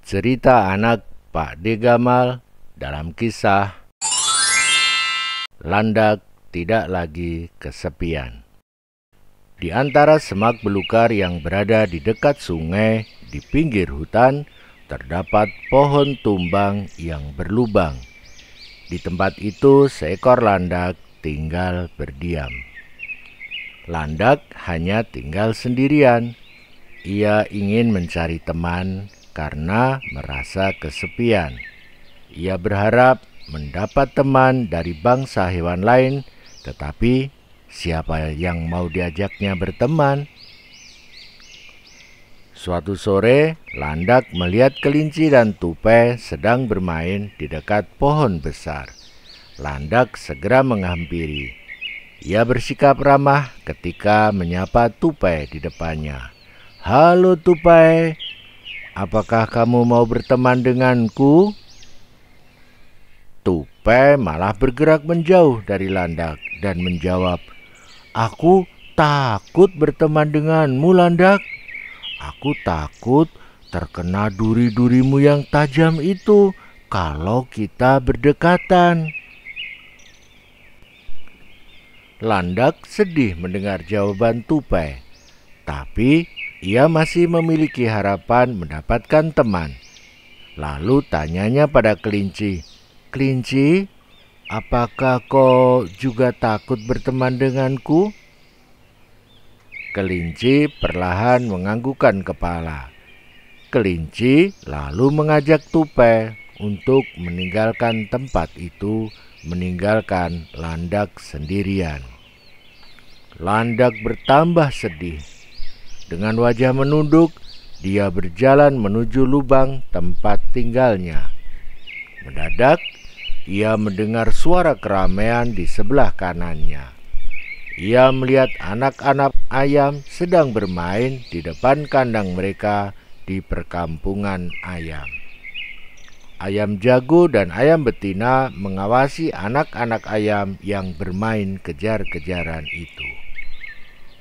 Cerita anak Pak D. Gamal dalam kisah Landak Tidak Lagi Kesepian. Di antara semak belukar yang berada di dekat sungai di pinggir hutan, terdapat pohon tumbang yang berlubang. Di tempat itu seekor landak tinggal berdiam. Landak hanya tinggal sendirian. Ia ingin mencari teman karena merasa kesepian. Ia berharap mendapat teman dari bangsa hewan lain, tetapi siapa yang mau diajaknya berteman? Suatu sore, landak melihat kelinci dan tupai sedang bermain di dekat pohon besar. Landak segera menghampiri. Ia bersikap ramah ketika menyapa tupai di depannya. "Halo tupai, apakah kamu mau berteman denganku?" Tupai malah bergerak menjauh dari landak dan menjawab, "Aku takut berteman denganmu, landak. Aku takut terkena duri-durimu yang tajam itu kalau kita berdekatan." Landak sedih mendengar jawaban tupai, tapi ia masih memiliki harapan mendapatkan teman. Lalu tanyanya pada kelinci, "Kelinci, apakah kau juga takut berteman denganku?" Kelinci perlahan menganggukkan kepala. Kelinci lalu mengajak tupai untuk meninggalkan tempat itu, meninggalkan landak sendirian. Landak bertambah sedih. Dengan wajah menunduk, dia berjalan menuju lubang tempat tinggalnya. Mendadak, ia mendengar suara keramaian di sebelah kanannya. Ia melihat anak-anak ayam sedang bermain di depan kandang mereka di perkampungan ayam. Ayam jago dan ayam betina mengawasi anak-anak ayam yang bermain kejar-kejaran itu.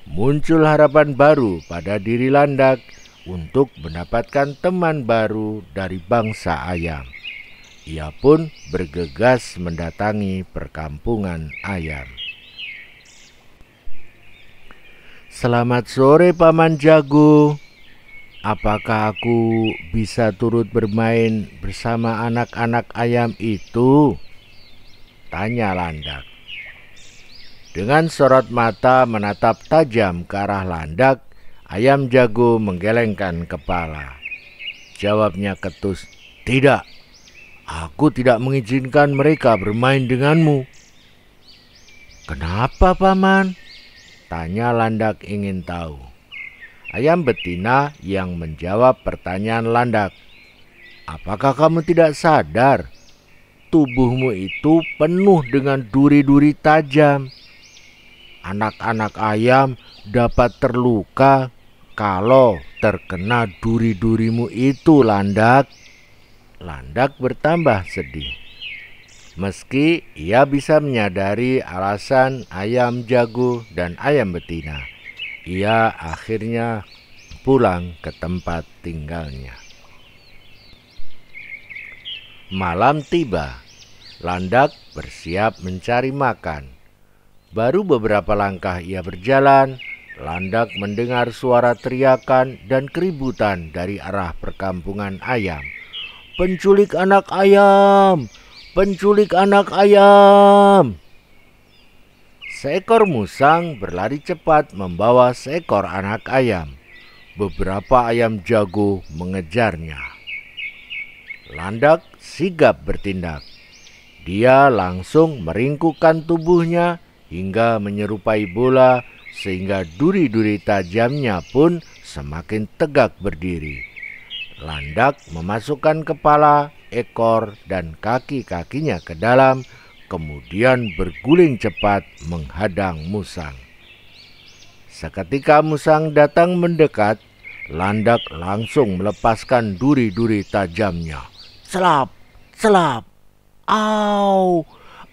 Muncul harapan baru pada diri landak untuk mendapatkan teman baru dari bangsa ayam. Ia pun bergegas mendatangi perkampungan ayam. "Selamat sore, Paman Jago. Apakah aku bisa turut bermain bersama anak-anak ayam itu?" tanya landak. Dengan sorot mata menatap tajam ke arah landak, ayam jago menggelengkan kepala. Jawabnya ketus, "Tidak, aku tidak mengizinkan mereka bermain denganmu." "Kenapa, Paman?" tanya landak ingin tahu. Ayam betina yang menjawab pertanyaan landak, "Apakah kamu tidak sadar? Tubuhmu itu penuh dengan duri-duri tajam. Anak-anak ayam dapat terluka kalau terkena duri-durimu itu, landak." Landak bertambah sedih. Meski ia bisa menyadari alasan ayam jago dan ayam betina, ia akhirnya pulang ke tempat tinggalnya. Malam tiba, landak bersiap mencari makan. Baru beberapa langkah ia berjalan, landak mendengar suara teriakan dan keributan dari arah perkampungan ayam. "Penculik anak ayam! Penculik anak ayam!" Seekor musang berlari cepat membawa seekor anak ayam. Beberapa ayam jago mengejarnya. Landak sigap bertindak. Dia langsung meringkukkan tubuhnya hingga menyerupai bola, sehingga duri-duri tajamnya pun semakin tegak berdiri. Landak memasukkan kepala, ekor, dan kaki-kakinya ke dalam, kemudian berguling cepat menghadang musang. Seketika musang datang mendekat, landak langsung melepaskan duri-duri tajamnya. Selap, selap, au,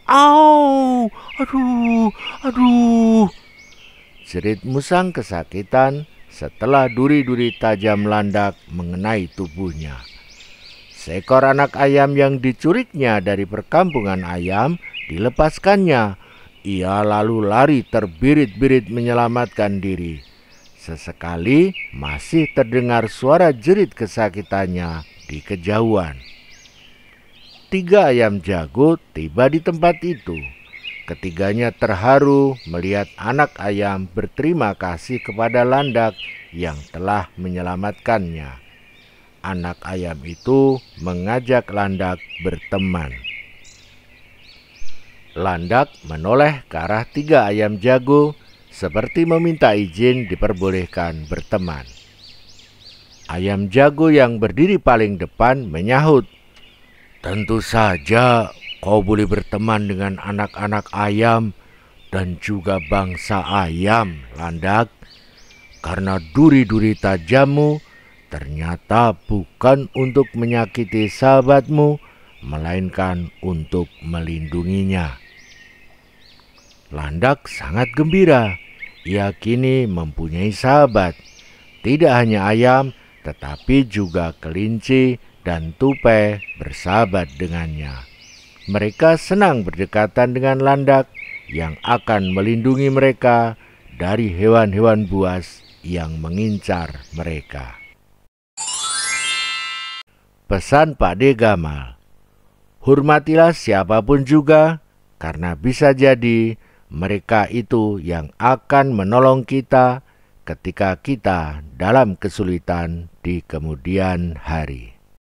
au, aduh, aduh. Jerit musang kesakitan setelah duri-duri tajam landak mengenai tubuhnya. seekor anak ayam yang dicuriknya dari perkampungan ayam dilepaskannya. Ia lalu lari terbirit-birit menyelamatkan diri. Sesekali masih terdengar suara jerit kesakitannya di kejauhan. 3 ayam jago tiba di tempat itu. Ketiganya terharu melihat anak ayam berterima kasih kepada landak yang telah menyelamatkannya. Anak ayam itu mengajak landak berteman. Landak menoleh ke arah 3 ayam jago seperti meminta izin diperbolehkan berteman. Ayam jago yang berdiri paling depan menyahut, "Tentu saja kau boleh berteman dengan anak-anak ayam dan juga bangsa ayam, landak, karena duri-duri tajammu ternyata bukan untuk menyakiti sahabatmu, melainkan untuk melindunginya." Landak sangat gembira. Ia kini mempunyai sahabat, tidak hanya ayam, tetapi juga kelinci dan tupai bersahabat dengannya. Mereka senang berdekatan dengan landak yang akan melindungi mereka dari hewan-hewan buas yang mengincar mereka. Pesan Pak D. Gamal: hormatilah siapapun juga, karena bisa jadi mereka itu yang akan menolong kita ketika kita dalam kesulitan di kemudian hari.